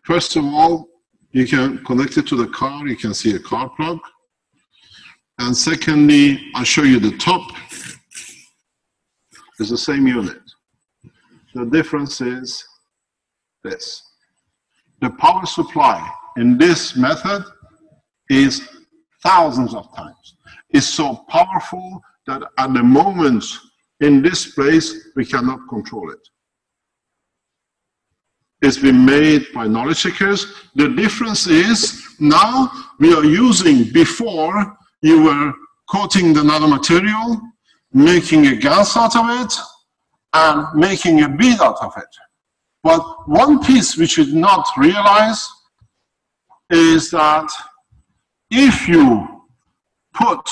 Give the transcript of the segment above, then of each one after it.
First of all, you can connect it to the car. You can see a car plug. And secondly, I'll show you the top. It's the same unit. The difference is this. The power supply in this method is thousands of times. It's so powerful that at the moment in this place, we cannot control it. It's been made by knowledge seekers. The difference is now we are using, before you were coating the nanomaterial, making a gas out of it, and making a bead out of it. But one piece which you did not realize is that if you put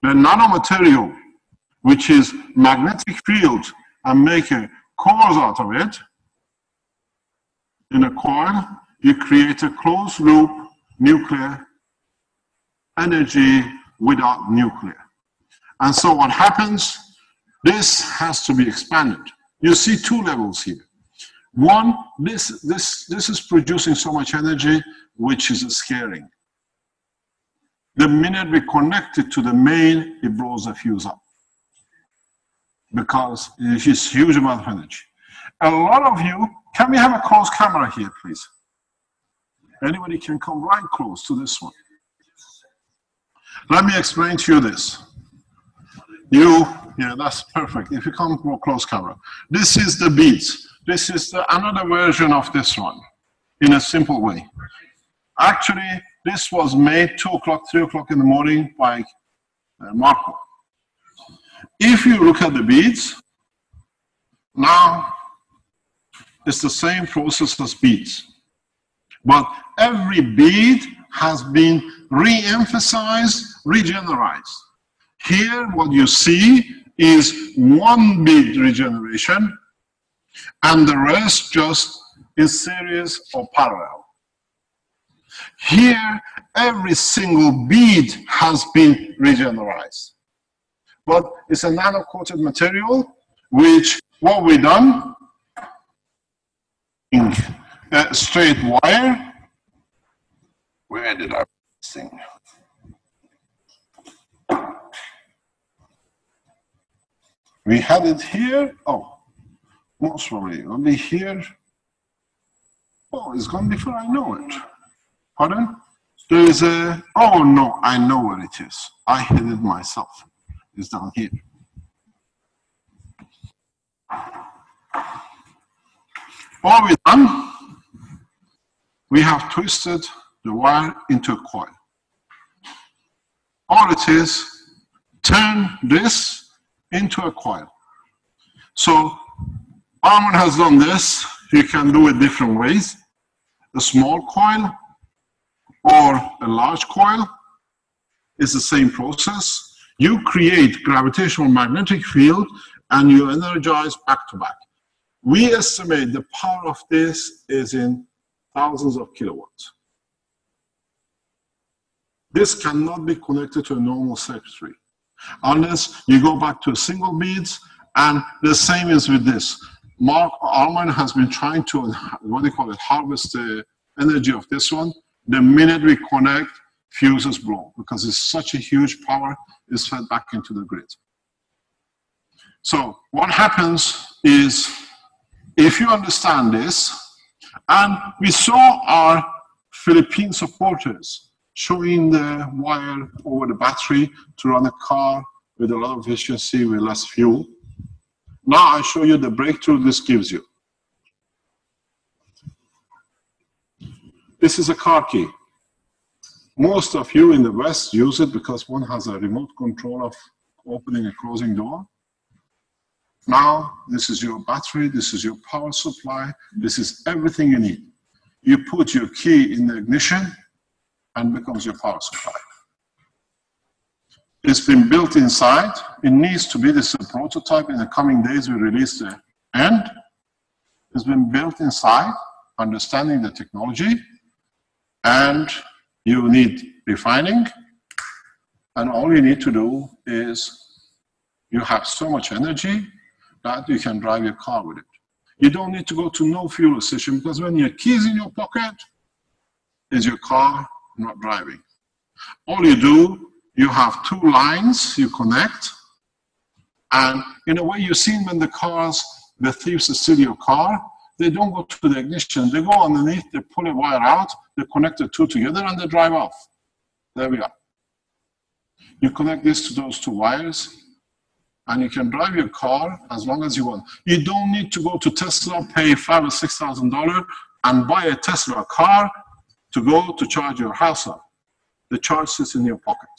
the nanomaterial, which is magnetic field, and make a coils out of it, in a coil, you create a closed loop nuclear energy without nuclear. And so what happens, this has to be expanded. You see two levels here. One, this is producing so much energy, which is scaring. The minute we connect it to the main, it blows the fuse up, because it is a huge amount of energy. A lot of you, can we have a close camera here, please? Anybody can come right close to this one. Let me explain to you this. Yeah, that's perfect. If you come more close camera. This is the beads. This is another version of this one, in a simple way. Actually, this was made 2 o'clock, 3 o'clock in the morning by Marco. If you look at the beads, now it's the same process as beads. But every bead has been re-emphasized, regenerized. Here, what you see is one bead regeneration, and the rest just is series or parallel. Here, every single bead has been regenerized. But it's a nano-coated material, which what we done, a straight wire. Where did I sing? We had it here. Oh, most probably it'll be here. Oh, it's gone before I know it. Pardon? There is a, oh no, I know where it is. I hid it myself. It's down here. All we've done, we have twisted the wire into a coil. All it is, turn this into a coil. So Armand has done this. You can do it different ways. A small coil or a large coil is the same process. You create gravitational magnetic field and you energize back to back. We estimate the power of this is in thousands of kilowatts. This cannot be connected to a normal circuitry unless you go back to single beads, and the same is with this. Armand has been trying to, what do you call it, harvest the energy of this one. The minute we connect, fuses blow because it's such a huge power is fed back into the grid. So what happens is, if you understand this, and we saw our Philippine supporters showing the wire over the battery to run a car with a lot of efficiency with less fuel. Now I show you the breakthrough this gives you. This is a car key. Most of you in the West use it because one has a remote control of opening and closing door. Now, this is your battery, this is your power supply, this is everything you need. You put your key in the ignition and becomes your power supply. It's been built inside. It needs to be, this is a prototype. In the coming days, we release the end. It's been built inside, understanding the technology, and you need refining, and all you need to do is you have so much energy that you can drive your car with it. You don't need to go to no fuel station, because when your keys in your pocket, is your car not driving. All you do, you have two lines you connect, and in a way you've seen when the thieves steal your car, they don't go to the ignition, they go underneath, they pull a wire out, they connect the two together and they drive off. There we are. You connect this to those two wires, and you can drive your car as long as you want. You don't need to go to Tesla, pay $5,000 or $6,000 and buy a Tesla car to go to charge your house up. The charge sits in your pocket.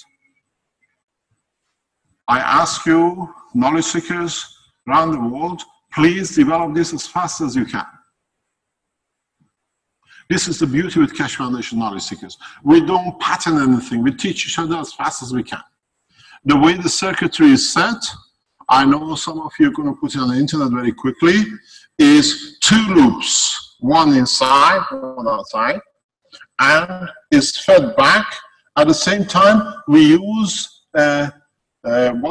I ask you, knowledge seekers around the world, please develop this as fast as you can. This is the beauty with Keshe Foundation knowledge seekers. We don't patent anything. We teach each other as fast as we can. The way the circuitry is set, I know some of you are going to put it on the internet very quickly, is 2 loops, one inside, one outside, and is fed back. At the same time, we use one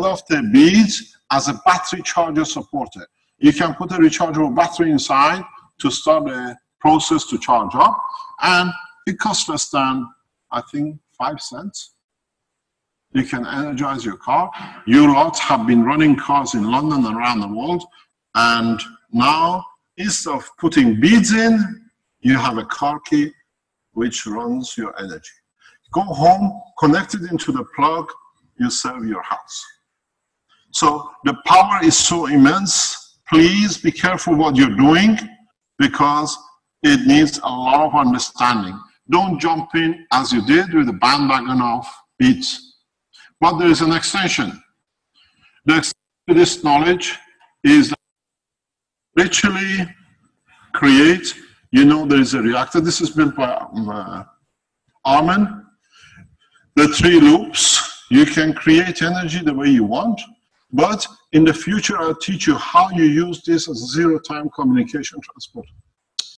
of the beads as a battery charger supporter. You can put a rechargeable battery inside to start the process to charge up, and it costs less than, I think, 5 cents. You can energize your car. You lot have been running cars in London and around the world, and now instead of putting beads in, you have a car key which runs your energy. Go home, connect it into the plug, you serve your house. So the power is so immense. Please be careful what you're doing, because it needs a lot of understanding. Don't jump in as you did with the bandwagon of beads. But there is an extension. The extension to this knowledge is that literally create, you know, there is a reactor. This is built by Armin. The 3 loops, you can create energy the way you want, but in the future I'll teach you how you use this as a zero-time communication transport.